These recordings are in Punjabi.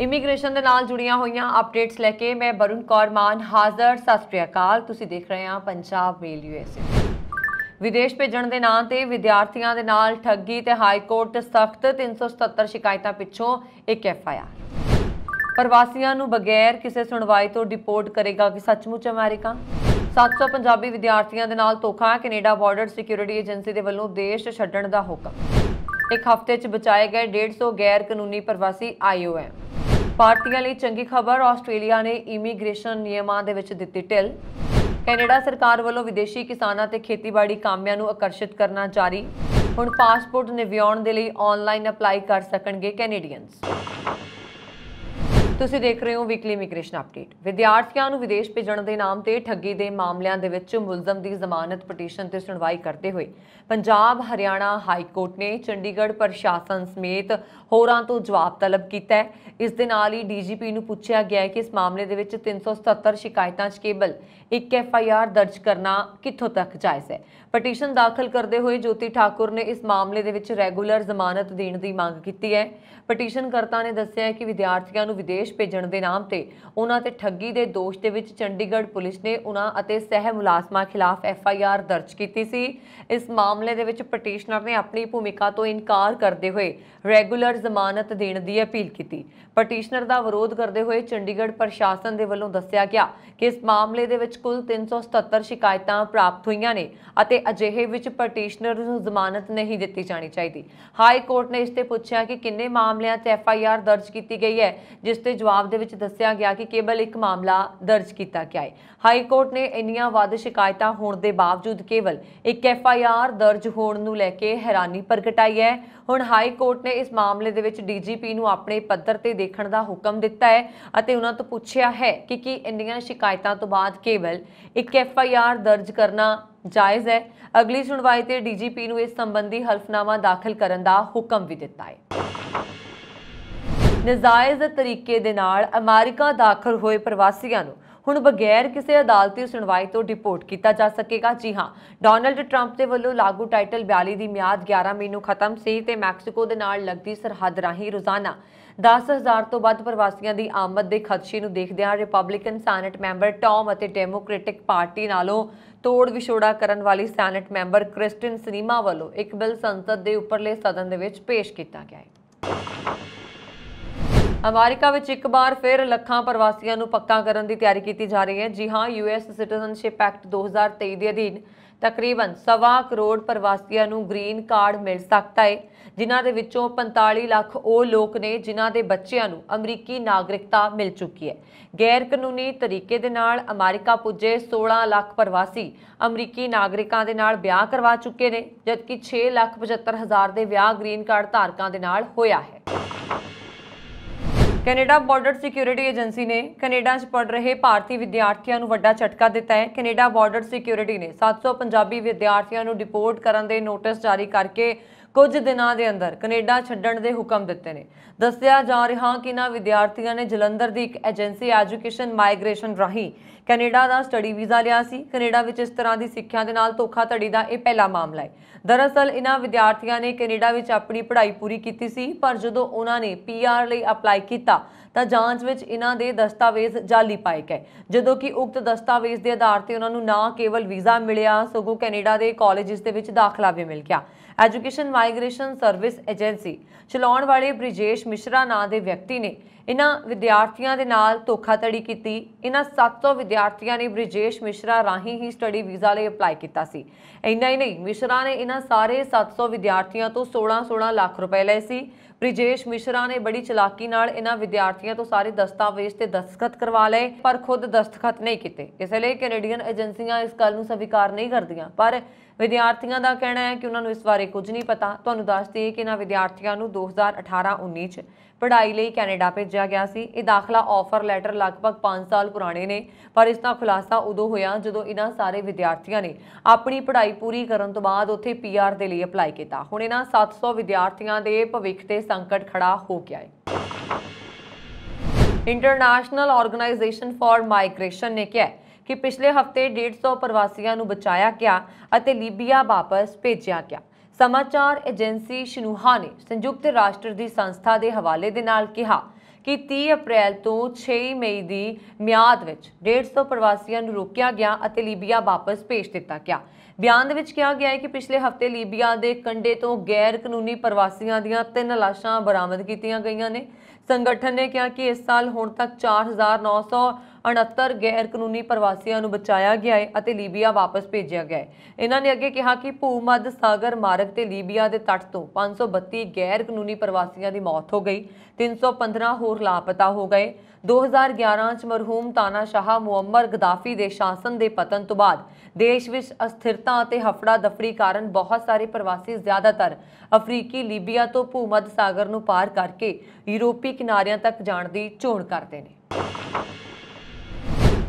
ਇਮੀਗ੍ਰੇਸ਼ਨ ਦੇ ਨਾਲ ਜੁੜੀਆਂ ਹੋਈਆਂ ਅਪਡੇਟਸ ਲੈ ਕੇ ਮੈਂ ਵਰੁਣ ਕੌਰ ਮਾਨ ਹਾਜ਼ਰ। ਸਤਿ ਸ਼੍ਰੀ ਅਕਾਲ। ਤੁਸੀਂ ਦੇਖ ਰਹੇ ਹੋ ਪੰਜਾਬ ਮੇਲ USA। ਵਿਦੇਸ਼ ਭੇਜਣ ਦੇ ਨਾਂ ਤੇ ਵਿਦਿਆਰਥੀਆਂ ਦੇ ਨਾਲ ਠੱਗੀ ਤੇ ਹਾਈ ਕੋਰਟ ਸਖਤ 377 ਸ਼ਿਕਾਇਤਾਂ ਪਿੱਛੋਂ ਇੱਕ FIR। ਪ੍ਰਵਾਸੀਆਂ ਨੂੰ ਬਗੈਰ ਕਿਸੇ ਸੁਣਵਾਈ ਤੋਂ ਡਿਪੋਰਟ ਕਰੇਗਾ ਕਿ ਸੱਚਮੁੱਚ ਅਮਰੀਕਾ। 700 ਪੰਜਾਬੀ ਵਿਦਿਆਰਥੀਆਂ ਦੇ ਨਾਲ ਧੋਖਾ। ਕੈਨੇਡਾ ਬਾਰਡਰ ਸਿਕਿਉਰਿਟੀ ਏਜੰਸੀ ਦੇ ਵੱਲੋਂ ਦੇਸ਼ ਛੱਡਣ ਦਾ ਹੁਕਮ। ਇੱਕ ਹਫ਼ਤੇ 'ਚ ਬਚਾਏ ਗਏ 150 ਗੈਰ ਕਾਨੂੰਨੀ ਪ੍ਰਵਾਸੀ IOM। ਭਾਰਤੀਆਂ ਲਈ ਚੰਗੀ ਖਬਰ, ਆਸਟ੍ਰੇਲੀਆ ਨੇ ਇਮੀਗ੍ਰੇਸ਼ਨ ਨਿਯਮਾਂ ਦੇ ਵਿੱਚ ਦਿੱਤੀ ਢਿੱਲ। ਕੈਨੇਡਾ ਸਰਕਾਰ ਵੱਲੋਂ ਵਿਦੇਸ਼ੀ ਕਿਸਾਨਾਂ ਤੇ ਖੇਤੀਬਾੜੀ ਕਾਮਿਆਂ ਨੂੰ ਆਕਰਸ਼ਿਤ ਕਰਨਾ ਜਾਰੀ। ਹੁਣ ਪਾਸਪੋਰਟ ਨਵਿਆਉਣ ਦੇ ਲਈ ਆਨਲਾਈਨ ਅਪਲਾਈ ਕਰ ਸਕਣਗੇ ਕੈਨੇਡੀਅਨਸ। ਤੁਸੀਂ ਦੇਖ ਰਹੇ ਹੋ ਵੀਕਲੀ ਇਮੀਗ੍ਰੇਸ਼ਨ ਅਪਡੇਟ। ਵਿਦਿਆਰਥੀਆਂ ਨੂੰ ਵਿਦੇਸ਼ ਭੇਜਣ ਦੇ ਨਾਮ ਤੇ ਠੱਗੀ ਦੇ ਮਾਮਲਿਆਂ ਦੇ ਵਿੱਚ ਮੁਲਜ਼ਮ ਦੀ ਜ਼ਮਾਨਤ ਪਟੀਸ਼ਨ ਤੇ ਸੁਣਵਾਈ ਕਰਦੇ ਹੋਏ ਪੰਜਾਬ ਹਰਿਆਣਾ ਹਾਈ ਕੋਰਟ ਨੇ ਚੰਡੀਗੜ੍ਹ ਪ੍ਰਸ਼ਾਸਨ ਸਮੇਤ ਹੋਰਾਂ ਤੋਂ ਜਵਾਬ ਤਲਬ ਕੀਤਾ ਹੈ। ਇਸ ਦੇ ਨਾਲ ਹੀ DGP ਨੂੰ ਪੁੱਛਿਆ ਗਿਆ ਹੈ ਕਿ ਇਸ ਮਾਮਲੇ ਦੇ ਵਿੱਚ 377 ਸ਼ਿਕਾਇਤਾਂ 'ਚ ਕੇਵਲ ਇੱਕ FIR ਦਰਜ ਕਰਨਾ ਕਿੱਥੋਂ ਤੱਕ ਜਾਇਜ਼ ਹੈ। ਪਟੀਸ਼ਨ ਦਾਖਲ ਕਰਦੇ ਹੋਏ ਜੋਤੀ ਠਾਕੁਰ ਨੇ ਇਸ ਮਾਮਲੇ ਦੇ ਵਿੱਚ ਰੈਗੂਲਰ ਜ਼ਮਾਨਤ ਦੇਣ ਦੀ ਮੰਗ ਕੀਤੀ ਹੈ। ਪਟੀਸ਼ਨਕਰਤਾ ਨੇ ਦੱਸਿਆ ਕਿ ਵਿਦਿਆਰਥੀਆਂ ਨੂੰ ਵਿਦੇਸ਼ ਭੇਜਣ ਦੇ ਨਾਮ ਤੇ ਉਹਨਾਂ ਤੇ ਠੱਗੀ ਦੇ ਦੋਸ਼ ਦੇ ਵਿੱਚ ਚੰਡੀਗੜ੍ਹ ਪੁਲਿਸ ਨੇ ਉਹਨਾਂ ਅਤੇ ਸਹਿ ਮੁਲਾਜ਼ਮਾਂ ਖਿਲਾਫ FIR ਦਰਜ ਕੀਤੀ ਸੀ। ਇਸ ਮਾਮਲੇ ਦੇ ਵਿੱਚ ਪਟੀਸ਼ਨਰ ਨੇ ਆਪਣੀ ਭੂਮਿਕਾ ਤੋਂ ਇਨਕਾਰ ਕਰਦੇ ਹੋਏ ਰੈਗੂਲਰ ਜ਼ਮਾਨਤ ਦੇਣ ਦੀ ਅਪੀਲ ਕੀਤੀ। ਪਟੀਸ਼ਨਰ ਦਾ ਵਿਰੋਧ ਕਰਦੇ ਹੋਏ ਚੰਡੀਗੜ੍ਹ ਪ੍ਰਸ਼ਾਸਨ ਦੇ ਵੱਲੋਂ ਦੱਸਿਆ ਗਿਆ ਕਿ ਇਸ ਮਾਮਲੇ ਦੇ ਵਿੱਚ ਕੁੱਲ 377 ਸ਼ਿਕਾਇਤਾਂ ਪ੍ਰਾਪਤ ਹੋਈਆਂ ਨੇ ਅਤੇ ਅਜਿਹੇ ਵਿੱਚ ਪਟੀਸ਼ਨਰ ਨੂੰ ਜ਼ਮਾਨਤ ਨਹੀਂ ਦਿੱਤੀ ਜਾਣੀ ਚਾਹੀਦੀ। ਹਾਈ ਕੋਰਟ ਨੇ ਇਸ ਤੇ ਪੁੱਛਿਆ ਕਿ ਕਿੰਨੇ ਮਾਮਲਿਆਂ 'ਚ FIR ਦਰਜ ਕੀਤੀ ਗਈ ਹੈ, ਜਿਸ ਤੇ ਜਵਾਬ ਦੇ ਵਿੱਚ ਦੱਸਿਆ ਗਿਆ ਕਿ ਕੇਵਲ ਇੱਕ ਮਾਮਲਾ ਦਰਜ ਕੀਤਾ ਗਿਆ ਹੈ। ਹਾਈ ਕੋਰਟ ਨੇ ਇੰਨੀਆਂ ਵੱਧ ਸ਼ਿਕਾਇਤਾਂ ਹੋਣ ਦੇ ਬਾਵਜੂਦ ਕੇਵਲ ਇੱਕ FIR ਦਰਜ ਹੋਣ ਨੂੰ ਲੈ ਕੇ ਹੈਰਾਨੀ ਪ੍ਰਗਟਾਈ ਹੈ। ਹੁਣ ਹਾਈ ਕੋਰਟ ਨੇ ਇਸ ਮਾਮਲੇ ਦੇ ਵਿੱਚ DGP ਨੂੰ ਆਪਣੇ ਪੱਧਰ ਤੇ ਦੇਖਣ ਦਾ ਹੁਕਮ ਦਿੱਤਾ ਹੈ ਅਤੇ ਉਹਨਾਂ ਤੋਂ ਪੁੱਛਿਆ ਹੈ ਕਿ ਕੀ ਇੰਨੀਆਂ ਸ਼ਿਕਾਇਤਾਂ ਤੋਂ ਬਾਅਦ ਕੇਵਲ ਇੱਕ FIR ਦਰਜ ਕਰਨਾ ਜਾਇਜ਼ ਹੈ। ਅਗਲੀ ਸੁਣਵਾਈ ਤੇ DGP ਨੂੰ ਇਸ ਸੰਬੰਧੀ ਹਲਫਨਾਮਾ ਦਾਖਲ ਕਰਨ ਦਾ ਹੁਕਮ ਵੀ ਦਿੱਤਾ ਹੈ। ਨਜਾਇਜ਼ ਤਰੀਕੇ ਦੇ ਨਾਲ ਅਮਰੀਕਾ ਦਾਖਲ ਹੋਏ ਪ੍ਰਵਾਸੀਆਂ ਨੂੰ ਹੁਣ ਬਗੈਰ ਕਿਸੇ ਅਦਾਲਤੀ ਸੁਣਵਾਈ ਤੋਂ ਡਿਪੋਰਟ ਕੀਤਾ ਜਾ ਸਕੇਗਾ। ਜੀ ਹਾਂ, ਡੋਨਲਡ ਟਰੰਪ ਦੇ ਵੱਲੋਂ ਲਾਗੂ ਟਾਈਟਲ 42 ਦੀ ਮਿਆਦ 11 ਮਈ ਨੂੰ ਖਤਮ ਸੀ ਤੇ ਮੈਕਸੀਕੋ ਦੇ ਨਾਲ ਲੱਗਦੀ ਸਰਹੱਦ ਰਾਹੀਂ ਰੋਜ਼ਾਨਾ 10,000 ਤੋਂ ਵੱਧ ਪ੍ਰਵਾਸੀਆਂ ਦੀ ਆਮਦ ਦੇ ਖਦਸ਼ੇ ਨੂੰ ਦੇਖਦਿਆਂ ਰਿਪਬਲਿਕਨ ਸੈਨੇਟ ਮੈਂਬਰ ਟੌਮ ਅਤੇ ਡੈਮੋਕ੍ਰੈਟਿਕ ਪਾਰਟੀ ਨਾਲੋਂ ਤੋੜ ਵਿਛੋੜਾ ਕਰਨ ਵਾਲੀ ਸੈਨੇਟ ਮੈਂਬਰ ਕ੍ਰਿਸਟਨ ਸਿਨੀਮਾ ਵੱਲੋਂ ਇੱਕ ਬਿੱਲ ਸੰਸਦ ਦੇ ਉੱਪਰਲੇ ਸਦਨ ਦੇ ਵਿੱਚ ਪੇਸ਼ ਕੀਤਾ ਗਿਆ ਹੈ। ਅਮਰੀਕਾ ਵਿੱਚ ਇੱਕ ਵਾਰ ਫਿਰ ਲੱਖਾਂ ਪ੍ਰਵਾਸੀਆਂ ਨੂੰ ਪੱਕਾ ਕਰਨ ਦੀ ਤਿਆਰੀ ਕੀਤੀ ਜਾ ਰਹੀ ਹੈ। ਜੀ ਹਾਂ, US ਸਿਟੀਜ਼ਨਸ਼ਿਪ ਐਕਟ 2023 ਦੇ ਅਧੀਨ ਤਕਰੀਬਨ 1.25 ਕਰੋੜ ਪ੍ਰਵਾਸੀਆਂ ਨੂੰ ਗ੍ਰੀਨ ਕਾਰਡ ਮਿਲ ਸਕਦਾ ਹੈ, ਜਿਨ੍ਹਾਂ ਦੇ ਵਿੱਚੋਂ 45 ਲੱਖ ਉਹ ਲੋਕ ਨੇ ਜਿਨ੍ਹਾਂ ਦੇ ਬੱਚਿਆਂ ਨੂੰ ਅਮਰੀਕੀ ਨਾਗਰਿਕਤਾ ਮਿਲ ਚੁੱਕੀ ਹੈ। ਗੈਰ ਕਾਨੂੰਨੀ ਤਰੀਕੇ ਦੇ ਨਾਲ ਅਮਰੀਕਾ ਪੁੱਜੇ 16 ਲੱਖ ਪ੍ਰਵਾਸੀ ਅਮਰੀਕੀ ਨਾਗਰਿਕਾਂ ਦੇ ਨਾਲ ਵਿਆਹ ਕਰਵਾ ਚੁੱਕੇ ਨੇ, ਜਦਕਿ 6,75,000 ਦੇ ਵਿਆਹ ਗ੍ਰੀਨ ਕਾਰਡ ਧਾਰਕਾਂ ਦੇ ਨਾਲ ਹੋਇਆ ਹੈ। ਕੈਨੇਡਾ ਬਾਰਡਰ ਸਿਕਿਉਰਿਟੀ ਏਜੰਸੀ ਨੇ ਕੈਨੇਡਾ 'ਚ ਪੜ ਰਹੇ ਭਾਰਤੀ ਵਿਦਿਆਰਥੀਆਂ ਨੂੰ ਵੱਡਾ ਝਟਕਾ ਦਿੱਤਾ ਹੈ। ਕੈਨੇਡਾ ਬਾਰਡਰ ਸਿਕਿਉਰਿਟੀ ਨੇ 700 ਪੰਜਾਬੀ ਵਿਦਿਆਰਥੀਆਂ ਨੂੰ ਡਿਪੋਰਟ ਕਰਨ ਦੇ ਨੋਟਿਸ ਜਾਰੀ ਕਰਕੇ ਕੁਝ ਦਿਨਾਂ ਦੇ ਅੰਦਰ ਕੈਨੇਡਾ ਛੱਡਣ ਦੇ ਹੁਕਮ ਦਿੱਤੇ ਨੇ। ਦੱਸਿਆ ਜਾ ਰਿਹਾ ਕਿ ਇਹਨਾਂ ਵਿਦਿਆਰਥੀਆਂ ਨੇ ਜਲੰਧਰ ਦੀ ਇੱਕ ਏਜੰਸੀ ਐਜੂਕੇਸ਼ਨ ਮਾਈਗ੍ਰੇਸ਼ਨ ਰਾਹੀਂ ਕੈਨੇਡਾ ਦਾ ਸਟੱਡੀ ਵੀਜ਼ਾ ਲਿਆ ਸੀ। ਕੈਨੇਡਾ ਵਿੱਚ ਇਸ ਤਰ੍ਹਾਂ ਦੀ ਸਿੱਖਿਆ ਦੇ ਨਾਲ ਧੋਖਾਧੜੀ ਦਾ ਇਹ ਪਹਿਲਾ ਮਾਮਲਾ ਹੈ। ਦਰਅਸਲ ਇਹਨਾਂ ਵਿਦਿਆਰਥੀਆਂ ਨੇ ਕੈਨੇਡਾ ਵਿੱਚ ਆਪਣੀ ਪੜ੍ਹਾਈ ਪੂਰੀ ਕੀਤੀ ਸੀ, ਪਰ ਜਦੋਂ ਉਹਨਾਂ ਨੇ PR ਲਈ ਅਪਲਾਈ ਕੀਤਾ ਤਾਂ ਜਾਂਚ ਵਿੱਚ ਇਹਨਾਂ ਦੇ ਦਸਤਾਵੇਜ਼ ਜਾਲੀ ਪਾਏ ਗਏ, ਜਦੋਂ ਕਿ ਉਕਤ ਦਸਤਾਵੇਜ਼ ਦੇ ਆਧਾਰ ਤੇ ਉਹਨਾਂ ਨੂੰ ਨਾ ਕੇਵਲ ਵੀਜ਼ਾ ਮਿਲਿਆ ਸਗੋਂ ਕੈਨੇਡਾ ਦੇ ਕਾਲਜਿਸ ਦੇ ਵਿੱਚ ਦਾਖਲਾ ਵੀ ਮਿਲ ਗਿਆ। ਐਜੂਕੇਸ਼ਨ ਮਾਈਗ੍ਰੇਸ਼ਨ ਸਰਵਿਸ ਏਜੰਸੀ ਚਲਾਉਣ ਵਾਲੇ ਬ੍ਰਿਜੇਸ਼ ਮਿਸ਼ਰਾ ਨਾਂ ਦੇ ਵਿਅਕਤੀ ਨੇ ਇਹਨਾਂ ਵਿਦਿਆਰਥੀਆਂ ਦੇ ਨਾਲ ਧੋਖਾਧੜੀ ਕੀਤੀ। ਇਹਨਾਂ 700 ਵਿਦਿਆਰਥੀਆਂ ਨੇ ਬ੍ਰਿਜੇਸ਼ ਮਿਸ਼ਰਾ ਰਾਹੀਂ ਹੀ ਸਟੱਡੀ ਵੀਜ਼ਾ ਲਈ ਅਪਲਾਈ ਕੀਤਾ ਸੀ। ਇੰਨਾ ਹੀ ਨਹੀਂ, ਮਿਸ਼ਰਾ ਨੇ ਇਹਨਾਂ ਸਾਰੇ 700 ਵਿਦਿਆਰਥੀਆਂ ਤੋਂ 16 ਲੱਖ ਰੁਪਏ ਲਏ ਸੀ। ਬ੍ਰਿਜੇਸ਼ ਮਿਸ਼ਰਾ ਨੇ ਬੜੀ ਚਲਾਕੀ ਨਾਲ ਇਹਨਾਂ ਵਿਦਿਆਰਥੀਆਂ ਤੋਂ ਸਾਰੇ ਦਸਤਾਵੇਜ਼ ਤੇ ਦਸਤਖਤ ਕਰਵਾ ਲਏ, ਪਰ ਖੁਦ ਦਸਤਖਤ ਨਹੀਂ ਕੀਤੇ। ਇਸ ਲਈ ਕੈਨੇਡੀਅਨ ਏਜੰਸੀਆਂ ਇਸ ਗੱਲ ਨੂੰ ਸਵੀਕਾਰ ਨਹੀਂ ਕਰਦੀਆਂ, ਪਰ ਵਿਦਿਆਰਥੀਆਂ ਦਾ ਕਹਿਣਾ ਹੈ ਕਿ ਉਹਨਾਂ ਨੂੰ ਇਸ ਬਾਰੇ ਕੁਝ ਨਹੀਂ ਪਤਾ। ਤੁਹਾਨੂੰ ਦੱਸ ਦਈਏ ਕਿ ਇਹਨਾਂ ਵਿਦਿਆਰਥੀਆਂ ਨੂੰ 2018-19 ਚ ਪੜ੍ਹਾਈ ਲਈ ਕੈਨੇਡਾ ਭੇਜਿਆ ਗਿਆ ਸੀ। ਇਹ ਦਾਖਲਾ ਆਫਰ ਲੈਟਰ ਲਗਭਗ 5 ਸਾਲ ਪੁਰਾਣੇ ਨੇ, ਪਰ ਇਸ ਦਾ ਖੁਲਾਸਾ ਉਦੋਂ ਹੋਇਆ ਜਦੋਂ ਇਹਨਾਂ ਸਾਰੇ ਵਿਦਿਆਰਥੀਆਂ ਨੇ ਆਪਣੀ ਪੜ੍ਹਾਈ ਪੂਰੀ ਕਰਨ ਤੋਂ ਬਾਅਦ ਉੱਥੇ PR ਦੇ ਲਈ ਅਪਲਾਈ ਕੀਤਾ। ਹੁਣ ਇਹਨਾਂ 700 ਵਿਦਿਆਰਥੀਆਂ ਦੇ ਭਵਿੱਖ ਤੇ ਸੰਕਟ ਖੜਾ ਹੋ ਗਿਆ ਹੈ। ਇੰਟਰਨੈਸ਼ਨਲ ਆਰਗੇਨਾਈਜੇਸ਼ਨ ਫਾਰ ਮਾਈਗ੍ਰੇਸ਼ਨ ਨੇ ਕਿਹਾ ਕਿ ਪਿਛਲੇ ਹਫ਼ਤੇ 150 ਪ੍ਰਵਾਸੀਆਂ ਨੂੰ ਬਚਾਇਆ ਗਿਆ ਅਤੇ ਲੀਬੀਆ ਵਾਪਸ ਭੇਜਿਆ ਗਿਆ। समाचार एजेंसी शिन्हुआ ने संयुक्त राष्ट्र की संस्था के हवाले दे नाल कहा ਕਿ 30 ਅਪ੍ਰੈਲ ਤੋਂ 6 ਮਈ ਦੀ ਮਿਆਦ ਵਿੱਚ 150 ਪ੍ਰਵਾਸੀਆਂ ਨੂੰ ਰੋਕਿਆ ਗਿਆ ਅਤੇ ਲੀਬੀਆ ਵਾਪਸ ਭੇਜ ਦਿੱਤਾ ਗਿਆ। ਬਿਆਨ ਦੇ ਵਿੱਚ ਕਿਹਾ ਗਿਆ ਹੈ ਕਿ ਪਿਛਲੇ ਹਫ਼ਤੇ ਲੀਬੀਆ ਦੇ ਕੰਢੇ ਤੋਂ ਗੈਰ ਕਾਨੂੰਨੀ ਪ੍ਰਵਾਸੀਆਂ ਦੀਆਂ 3 ਲਾਸ਼ਾਂ ਬਰਾਮਦ ਕੀਤੀਆਂ ਗਈਆਂ ਨੇ। ਸੰਗਠਨ ਨੇ ਕਿਹਾ ਕਿ ਇਸ ਸਾਲ ਹੁਣ ਤੱਕ 4969 ਗੈਰ ਕਾਨੂੰਨੀ ਪ੍ਰਵਾਸੀਆਂ ਨੂੰ ਬਚਾਇਆ ਗਿਆ ਹੈ ਅਤੇ ਲੀਬੀਆ ਵਾਪਸ ਭੇਜਿਆ ਗਿਆ ਹੈ। ਇਹਨਾਂ ਨੇ ਅੱਗੇ ਕਿਹਾ ਕਿ ਭੂ-ਮੱਧ ਸਾਗਰ ਮਾਰਗ ਤੇ ਲੀਬੀਆ ਦੇ ਤੱਟ ਤੋਂ 532 ਗੈਰ ਕਾਨੂੰਨੀ ਪ੍ਰਵਾਸੀਆਂ ਦੀ ਮੌਤ ਹੋ ਗਈ, 315 ਹੋਰ ਲਾਪਤਾ ਹੋ ਗਏ। 2011 ਚ ਮਰਹੂਮ ਤਾਨਾਸ਼ਾਹ ਮੁਅੰਮਰ ਗਦਾਫੀ ਦੇ ਸ਼ਾਸਨ ਦੇ ਪਤਨ ਤੋਂ ਬਾਅਦ ਦੇਸ਼ ਵਿੱਚ ਅਸਥਿਰਤਾ ਅਤੇ ਹਫੜਾ-ਦਫੜੀ ਕਾਰਨ ਬਹੁਤ ਸਾਰੇ ਪ੍ਰਵਾਸੀ ਜ਼ਿਆਦਾਤਰ ਅਫਰੀਕੀ ਲੀਬੀਆ ਤੋਂ ਭੂ-ਮੱਧ ਸਾਗਰ ਨੂੰ ਪਾਰ ਕਰਕੇ ਯੂਰਪੀ ਕਿਨਾਰਿਆਂ ਤੱਕ ਜਾਣ ਦੀ ਚੋਣ ਕਰਦੇ ਨੇ।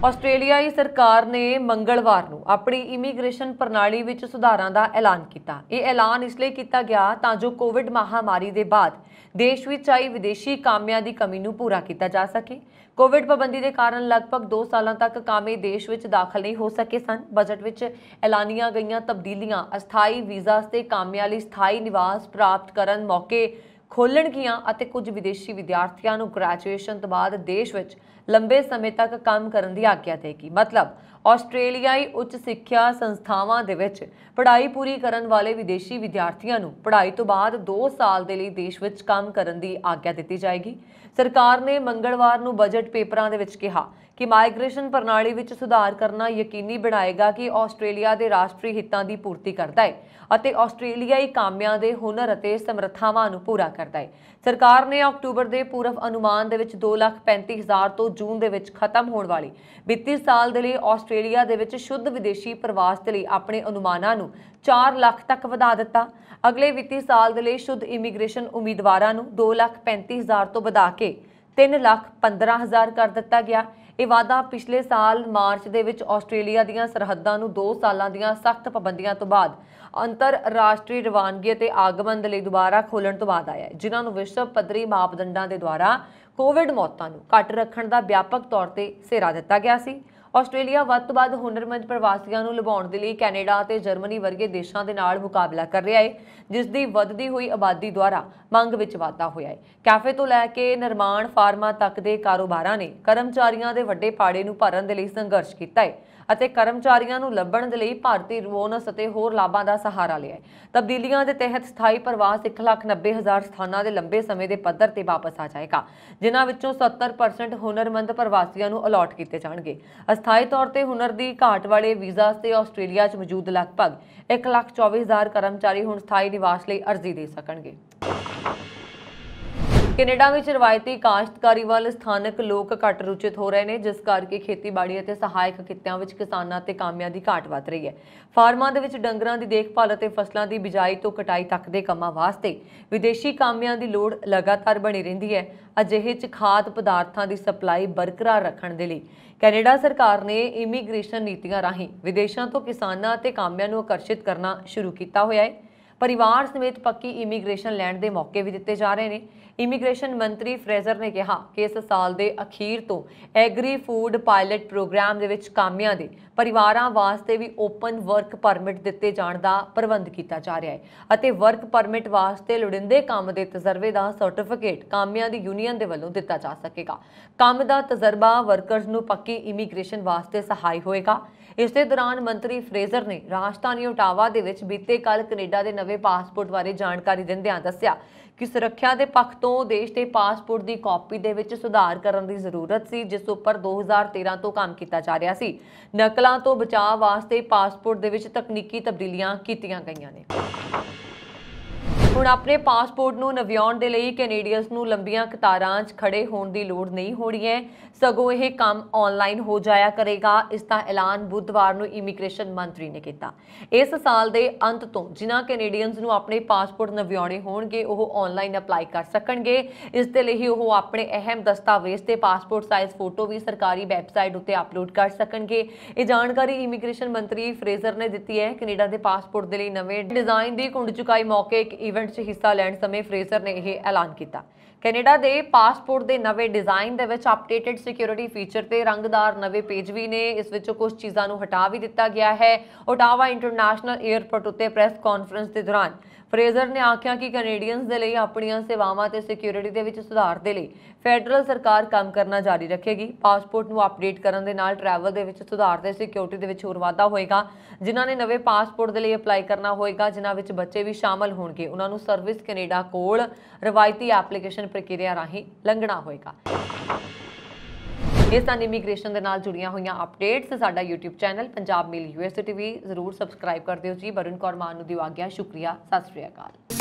ਆਸਟ੍ਰੇਲੀਆਈ ਸਰਕਾਰ ਨੇ ਮੰਗਲਵਾਰ ਨੂੰ ਆਪਣੀ ਇਮੀਗ੍ਰੇਸ਼ਨ ਪ੍ਰਣਾਲੀ ਵਿੱਚ ਸੁਧਾਰਾਂ ਦਾ ਐਲਾਨ ਕੀਤਾ। ਇਹ ਐਲਾਨ ਇਸ ਲਈ ਕੀਤਾ ਗਿਆ ਤਾਂ ਜੋ ਕੋਵਿਡ ਮਹਾਮਾਰੀ ਦੇ ਬਾਅਦ ਦੇਸ਼ ਵਿੱਚ ਆਈ ਵਿਦੇਸ਼ੀ ਕਾਮਿਆਂ ਦੀ ਕਮੀ ਨੂੰ ਪੂਰਾ ਕੀਤਾ ਜਾ ਸਕੇ। ਕੋਵਿਡ ਪਾਬੰਦੀ ਦੇ ਕਾਰਨ ਲਗਭਗ 2 ਸਾਲਾਂ ਤੱਕ ਕਾਮੇ ਦੇਸ਼ ਵਿੱਚ ਦਾਖਲ ਨਹੀਂ ਹੋ ਸਕੇ ਸਨ। ਬਜਟ ਵਿੱਚ ਐਲਾਨੀਆਂ ਗਈਆਂ ਤਬਦੀਲੀਆਂ ਅਸਥਾਈ ਵੀਜ਼ਾ ਤੇ ਕਾਮਿਆਂ ਲਈ ਸਥਾਈ ਨਿਵਾਸ ਪ੍ਰਾਪਤ ਕਰਨ ਮੌਕੇ ਖੋਲ੍ਹਣਗੀਆਂ ਅਤੇ ਕੁਝ ਵਿਦੇਸ਼ੀ ਵਿਦਿਆਰਥੀਆਂ ਨੂੰ ਗ੍ਰੈਜੂਏਸ਼ਨ ਤੋਂ ਬਾਅਦ ਦੇਸ਼ ਵਿੱਚ ਲੰਬੇ ਸਮੇਂ ਤੱਕ ਕੰਮ ਕਰਨ ਦੀ ਆਗਿਆ ਦੇਗੀ। ਮਤਲਬ ਆਸਟ੍ਰੇਲੀਆਈ ਉੱਚ ਸਿੱਖਿਆ ਸੰਸਥਾਵਾਂ ਦੇ ਵਿੱਚ ਪੜ੍ਹਾਈ ਪੂਰੀ ਕਰਨ ਵਾਲੇ ਵਿਦੇਸ਼ੀ ਵਿਦਿਆਰਥੀਆਂ ਨੂੰ ਪੜ੍ਹਾਈ ਤੋਂ ਬਾਅਦ 2 ਸਾਲ ਦੇ ਲਈ ਦੇਸ਼ ਵਿੱਚ ਕੰਮ ਕਰਨ ਦੀ ਆਗਿਆ ਦਿੱਤੀ ਜਾਏਗੀ। ਸਰਕਾਰ ਨੇ ਮੰਗਲਵਾਰ ਨੂੰ ਬਜਟ ਪੇਪਰਾਂ ਦੇ ਵਿੱਚ ਕਿਹਾ ਕਿ ਮਾਈਗ੍ਰੇਸ਼ਨ ਪ੍ਰਣਾਲੀ ਵਿੱਚ ਸੁਧਾਰ ਕਰਨਾ ਯਕੀਨੀ ਬਣਾਏਗਾ ਕਿ ਆਸਟ੍ਰੇਲੀਆ ਦੇ ਰਾਸ਼ਟਰੀ ਹਿੱਤਾਂ ਦੀ ਪੂਰਤੀ ਕਰਦਾ ਹੈ ਅਤੇ ਆਸਟ੍ਰੇਲੀਆਈ ਕਾਮਿਆਂ ਦੇ ਹੁਨਰ ਅਤੇ ਸਮਰੱਥਾਵਾਂ ਨੂੰ ਪੂਰਾ ਕਰਦਾ ਹੈ। ਸਰਕਾਰ ਨੇ ਅਕਤੂਬਰ ਦੇ ਪੂਰਵ ਅਨੁਮਾਨ ਦੇ ਵਿੱਚ 2,35,000 ਤੋਂ ਜੂਨ ਦੇ ਵਿੱਚ ਖਤਮ ਹੋਣ ਵਾਲੀ ਵਿੱਤੀ ਸਾਲ ਦੇ ਲਈ ਆਸਟ੍ਰੇਲੀਆ ਦੇ ਵਿੱਚ ਸ਼ੁੱਧ ਵਿਦੇਸ਼ੀ ਪ੍ਰਵਾਸ ਦੇ ਲਈ ਆਪਣੇ ਅਨੁਮਾਨਾਂ ਨੂੰ 4 ਲੱਖ ਤੱਕ ਵਧਾ ਦਿੱਤਾ। ਅਗਲੇ ਵਿੱਤੀ ਸਾਲ ਦੇ ਲਈ ਸ਼ੁੱਧ ਇਮੀਗ੍ਰੇਸ਼ਨ ਉਮੀਦਵਾਰਾਂ ਨੂੰ 2,35,000 ਤੋਂ ਵਧਾ ਕੇ 3,15,000 ਕਰ ਦਿੱਤਾ ਗਿਆ। ਇਹ ਵਾਧਾ ਪਿਛਲੇ ਸਾਲ ਮਾਰਚ ਦੇ ਵਿੱਚ ਆਸਟ੍ਰੇਲੀਆ ਦੀਆਂ ਸਰਹੱਦਾਂ ਨੂੰ 2 ਸਾਲਾਂ ਦੀਆਂ ਸਖਤ ਪਾਬੰਦੀਆਂ ਤੋਂ ਬਾਅਦ ਅੰਤਰਰਾਸ਼ਟਰੀ ਰਵਾਨਗੀ ਅਤੇ ਆਗਮਨ ਦੇ ਲਈ ਦੁਬਾਰਾ ਖੋਲ੍ਹਣ ਤੋਂ ਬਾਅਦ ਆਇਆ ਹੈ, ਜਿਨ੍ਹਾਂ ਨੂੰ ਵਿਸ਼ਵ ਪੱਧਰੀ ਮਾਪਦੰਡਾਂ ਦੇ ਦੁਆਰਾ ਕੋਵਿਡ ਮੌਤਾਂ ਨੂੰ ਘੱਟ ਰੱਖਣ ਦਾ ਵਿਆਪਕ ਤੌਰ ਤੇ ਸਿਹਰਾ ਦਿੱਤਾ ਗਿਆ ਸੀ। ਆਸਟ੍ਰੇਲੀਆ ਵੱਧ ਤੋਂ ਵੱਧ ਹੁਨਰਮੰਦ ਪ੍ਰਵਾਸੀਆਂ ਨੂੰ ਲਿਆਉਣ ਦੇ ਲਈ ਕੈਨੇਡਾ ਅਤੇ ਜਰਮਨੀ ਵਰਗੇ ਦੇਸ਼ਾਂ ਦੇ ਨਾਲ ਮੁਕਾਬਲਾ ਕਰ ਰਿਹਾ ਹੈ, ਜਿਸ ਦੀ ਵੱਧਦੀ ਹੋਈ ਆਬਾਦੀ ਦੁਆਰਾ ਮੰਗ ਵਿੱਚ ਵਾਧਾ ਹੋਇਆ ਹੈ। ਕੈਫੇ ਤੋਂ ਲੈ ਕੇ ਨਿਰਮਾਣ ਫਾਰਮਾਂ ਤੱਕ ਦੇ ਕਾਰੋਬਾਰਾਂ ਨੇ ਕਰਮਚਾਰੀਆਂ ਦੇ ਵੱਡੇ ਪਾੜੇ ਨੂੰ ਭਰਨ ਦੇ ਲਈ ਸੰਘਰਸ਼ ਕੀਤਾ ਹੈ ਅਤੇ ਕਰਮਚਾਰੀਆਂ ਨੂੰ ਲੱਭਣ ਦੇ ਲਈ ਭਾਰਤੀ ਬੋਨਸ ਅਤੇ ਹੋਰ ਲਾਭਾਂ ਦਾ ਸਹਾਰਾ ਲਿਆ ਹੈ। ਤਬਦੀਲੀਆਂ ਦੇ ਤਹਿਤ ਸਥਾਈ ਪ੍ਰਵਾਸ 1,90,000 ਸਥਾਨਾਂ ਦੇ ਲੰਬੇ ਸਮੇਂ ਦੇ ਪੱਧਰ ਤੇ ਵਾਪਸ ਆ ਜਾਏਗਾ, ਜਿਨ੍ਹਾਂ ਵਿੱਚੋਂ 70% ਹੁਨਰਮੰਦ ਪ੍ਰਵਾਸੀਆਂ ਨੂੰ ਅਲਾਟ ਕੀਤੇ ਜਾਣਗੇ। ਅਸਥਾਈ ਤੌਰ ਤੇ ਹੁਨਰ ਦੀ ਘਾਟ ਵਾਲੇ ਵੀਜ਼ਾ ਤੇ ਆਸਟ੍ਰੇਲੀਆ 'ਚ ਮੌਜੂਦ ਲਗਭਗ 1,24,000 ਕਰਮਚਾਰੀ ਹੁਣ ਸਥਾਈ ਨਿਵਾਸ ਲਈ ਅਰਜ਼ੀ ਦੇ ਸਕਣਗੇ। ਕੈਨੇਡਾ ਵਿੱਚ ਰਵਾਇਤੀ ਕਾਸ਼ਤਕਾਰੀ ਵੱਲ ਸਥਾਨਕ ਲੋਕ ਘੱਟ ਰੁਚਿਤ ਹੋ ਰਹੇ ਨੇ, ਜਿਸ ਕਰਕੇ ਖੇਤੀਬਾੜੀ ਅਤੇ ਸਹਾਇਕ ਕਿੱਤਿਆਂ ਵਿੱਚ ਕਿਸਾਨਾਂ ਤੇ ਕਾਮਿਆਂ ਦੀ ਘਾਟ ਵੱਧ ਰਹੀ ਹੈ। ਫਾਰਮਾਂ ਦੇ ਵਿੱਚ ਡੰਗਰਾਂ ਦੀ ਦੇਖਭਾਲ ਅਤੇ ਫਸਲਾਂ ਦੀ ਬਿਜਾਈ ਤੋਂ ਕਟਾਈ ਤੱਕ ਦੇ ਕੰਮਾਂ ਵਾਸਤੇ ਵਿਦੇਸ਼ੀ ਕਾਮਿਆਂ ਦੀ ਲੋੜ ਲਗਾਤਾਰ ਬਣੀ ਰਹਿੰਦੀ ਹੈ। ਅਜਿਹੇ 'ਚ ਖਾਦ ਪਦਾਰਥਾਂ ਦੀ ਸਪਲਾਈ ਬਰਕਰਾਰ ਰੱਖਣ ਦੇ ਲਈ ਕੈਨੇਡਾ ਸਰਕਾਰ ਨੇ ਇਮੀਗ੍ਰੇਸ਼ਨ ਨੀਤੀਆਂ ਰਾਹੀਂ ਵਿਦੇਸ਼ਾਂ ਤੋਂ ਕਿਸਾਨਾਂ ਅਤੇ ਕਾਮਿਆਂ ਨੂੰ ਆਕਰਸ਼ਿਤ ਕਰਨਾ ਸ਼ੁਰੂ ਕੀਤਾ ਹੋਇਆ ਹੈ। ਪਰਿਵਾਰ ਸਮੇਤ ਪੱਕੀ ਇਮੀਗ੍ਰੇਸ਼ਨ ਲੈਣ ਦੇ ਮੌਕੇ ਵੀ ਦਿੱਤੇ ਜਾ ਰਹੇ ਨੇ। ਇਮੀਗ੍ਰੇਸ਼ਨ ਮੰਤਰੀ ਫਰੇਜ਼ਰ ਨੇ ਕਿਹਾ ਕਿ ਇਸ ਸਾਲ ਦੇ ਅਖੀਰ ਤੋਂ ਐਗਰੀ ਫੂਡ ਪਾਇਲਟ ਪ੍ਰੋਗਰਾਮ ਦੇ ਵਿੱਚ ਕਾਮਿਆਂ ਦੇ ਪਰਿਵਾਰਾਂ ਵਾਸਤੇ ਵੀ ਓਪਨ ਵਰਕ ਪਰਮਿਟ ਦਿੱਤੇ ਜਾਣ ਦਾ ਪ੍ਰਬੰਧ ਕੀਤਾ ਜਾ ਰਿਹਾ ਹੈ ਅਤੇ ਵਰਕ ਪਰਮਿਟ ਵਾਸਤੇ ਲੋੜੀਂਦੇ ਕੰਮ ਦੇ ਤਜਰਬੇ ਦਾ ਸਰਟੀਫਿਕੇਟ ਕਾਮਿਆਂ ਦੀ ਯੂਨੀਅਨ ਦੇ ਵੱਲੋਂ ਦਿੱਤਾ ਜਾ ਸਕੇਗਾ। ਕੰਮ ਦਾ ਤਜਰਬਾ ਵਰਕਰਜ਼ ਨੂੰ ਪੱਕੀ ਇਮੀਗ੍ਰੇਸ਼ਨ ਵਾਸਤੇ ਸਹਾਈ ਹੋਏਗਾ। ਇਸ ਦੇ ਦੌਰਾਨ ਮੰਤਰੀ ਫਰੇਜ਼ਰ ਨੇ ਰਾਜਧਾਨੀ ਓਟਾਵਾ ਦੇ ਵਿੱਚ ਬੀਤੇ ਕੱਲ ਕੈਨੇਡਾ ਦੇ ਨਵੇਂ ਪਾਸਪੋਰਟ ਬਾਰੇ ਜਾਣਕਾਰੀ ਦਿੰਦਿਆਂ ਦੱਸਿਆ ਕਿ ਸੁਰੱਖਿਆ ਦੇ ਪੱਖ ਤੋਂ ਦੇਸ਼ ਦੇ ਪਾਸਪੋਰਟ ਦੀ ਕਾਪੀ ਦੇ ਵਿੱਚ ਸੁਧਾਰ ਕਰਨ ਦੀ ਜ਼ਰੂਰਤ ਸੀ, ਜਿਸ ਉੱਪਰ 2013 ਤੋਂ ਕੰਮ ਕੀਤਾ ਜਾ ਰਿਹਾ ਸੀ। ਨਕਲਾਂ ਤੋਂ ਬਚਾਅ ਵਾਸਤੇ ਪਾਸਪੋਰਟ ਦੇ ਵਿੱਚ ਤਕਨੀਕੀ ਤਬਦੀਲੀਆਂ ਕੀਤੀਆਂ ਗਈਆਂ ਨੇ। ਹੁਣ ਆਪਣੇ ਪਾਸਪੋਰਟ ਨੂੰ ਨਵਿਆਉਣ ਦੇ ਲਈ ਕੈਨੇਡੀਅਨਸ ਨੂੰ ਲੰਬੀਆਂ ਕਤਾਰਾਂ 'ਚ ਖੜੇ ਹੋਣ ਦੀ ਲੋੜ ਨਹੀਂ ਹੋਣੀ ਹੈ, ਸਗੋਂ ਇਹ ਕੰਮ ਆਨਲਾਈਨ ਹੋ ਜਾਇਆ ਕਰੇਗਾ। ਇਸ ਦਾ ਐਲਾਨ ਬੁੱਧਵਾਰ ਨੂੰ ਇਮੀਗ੍ਰੇਸ਼ਨ ਮੰਤਰੀ ਨੇ ਕੀਤਾ। ਇਸ ਸਾਲ ਦੇ ਅੰਤ ਤੋਂ ਜਿਨ੍ਹਾਂ ਕੈਨੇਡੀਅਨਸ ਨੂੰ ਆਪਣੇ ਪਾਸਪੋਰਟ ਨਵਿਆਉਣੇ ਹੋਣਗੇ ਉਹ ਆਨਲਾਈਨ ਅਪਲਾਈ ਕਰ ਸਕਣਗੇ। ਇਸ ਦੇ ਲਈ ਉਹ ਆਪਣੇ ਅਹਿਮ ਦਸਤਾਵੇਜ਼ ਤੇ ਪਾਸਪੋਰਟ ਸਾਈਜ਼ ਫੋਟੋ ਵੀ ਸਰਕਾਰੀ ਵੈਬਸਾਈਟ ਉੱਤੇ ਅਪਲੋਡ ਕਰ ਸਕਣਗੇ। ਇਹ ਜਾਣਕਾਰੀ ਇਮੀਗ੍ਰੇਸ਼ਨ ਮੰਤਰੀ ਫਰੇਜ਼ਰ ਨੇ ਦਿੱਤੀ ਹੈ। ਕੈਨੇਡਾ ਦੇ ਪਾਸਪੋਰਟ ਦੇ ਲਈ ਨਵੇਂ ਡਿਜ਼ਾਈਨ ਦੀ ਘੁੰਡ ਚੁਕਾਈ ਮੌਕੇ ਇੱਕ ਇਵੈਂਟ 'ਚ ਹਿੱਸਾ ਲੈਣ ਸਮੇਂ ਫਰੇਜ਼ਰ ਨੇ ਇਹ ਐਲਾਨ ਕੀਤਾ। ਕੈਨੇਡਾ ਦੇ ਪਾਸਪੋਰਟ ਦੇ ਨਵੇਂ ਡਿਜ਼ਾਈਨ ਦੇ ਵਿੱਚ ਅਪਡੇਟਡ ਸਿਕਿਉਰਿਟੀ ਫੀਚਰ ਤੇ ਰੰਗਦਾਰ ਨਵੇਂ ਪੇਜ ਵੀ ਨੇ। ਇਸ ਵਿੱਚੋਂ ਕੁਝ ਚੀਜ਼ਾਂ ਨੂੰ ਹਟਾ ਵੀ ਦਿੱਤਾ ਗਿਆ ਹੈ। ਓਟਾਵਾ ਇੰਟਰਨੈਸ਼ਨਲ 에ਅਰਪੋਰਟ ਉੱਤੇ ਪ੍ਰੈਸ ਕਾਨਫਰੰਸ ਦੇ ਦੌਰਾਨ ਫਰੇਜ਼ਰ ਨੇ ਆਖਿਆ ਕਿ ਕੈਨੇਡੀਅਨਸ ਦੇ ਲਈ ਆਪਣੀਆਂ ਸੇਵਾਵਾਂ ਤੇ ਸਿਕਿਉਰਿਟੀ ਦੇ ਵਿੱਚ ਸੁਧਾਰ ਦੇ ਲਈ ਫੈਡਰਲ ਸਰਕਾਰ ਕੰਮ ਕਰਨਾ ਜਾਰੀ ਰੱਖੇਗੀ। ਪਾਸਪੋਰਟ ਨੂੰ ਅਪਡੇਟ ਕਰਨ ਦੇ ਨਾਲ ਟਰੈਵਲ ਦੇ ਵਿੱਚ ਸੁਧਾਰ ਤੇ ਸਿਕਿਉਰਿਟੀ ਦੇ ਵਿੱਚ ਹੋਰ ਵਾਧਾ ਹੋਏਗਾ। ਜਿਨ੍ਹਾਂ ਨੇ ਨਵੇਂ ਪਾਸਪੋਰਟ ਦੇ ਲਈ ਅਪਲਾਈ ਕਰਨਾ ਹੋਏਗਾ, ਜਿਨ੍ਹਾਂ ਵਿੱਚ ਬੱਚੇ ਵੀ ਸ਼ਾਮਲ ਹੋਣਗੇ, ਉਹਨਾਂ ਨੂੰ ਸਰਵਿਸ ਕੈਨੇਡਾ ਕੋਲ ਰਵਾਇਤੀ ਐਪਲੀਕੇਸ਼ਨ ਪ੍ਰਕਿਰਿਆ ਰਾਹੀਂ ਲੰਘਣਾ ਹੋਏਗਾ। ਇਸ ਸਨ ਇਮੀਗ੍ਰੇਸ਼ਨ ਦੇ ਨਾਲ ਜੁੜੀਆਂ ਹੋਈਆਂ ਅਪਡੇਟਸ। ਸਾਡਾ YouTube ਚੈਨਲ ਪੰਜਾਬ ਮੇਲ USA TV ਜ਼ਰੂਰ ਸਬਸਕ੍ਰਾਈਬ ਕਰ ਦਿਓ ਜੀ। ਵਰੁਣ ਕੌਰ ਮਾਨ ਨੂੰ ਦਿਓ ਆਗਿਆ। ਸ਼ੁਕਰੀਆ। ਸਤਿ ਸ਼੍ਰੀ ਅਕਾਲ।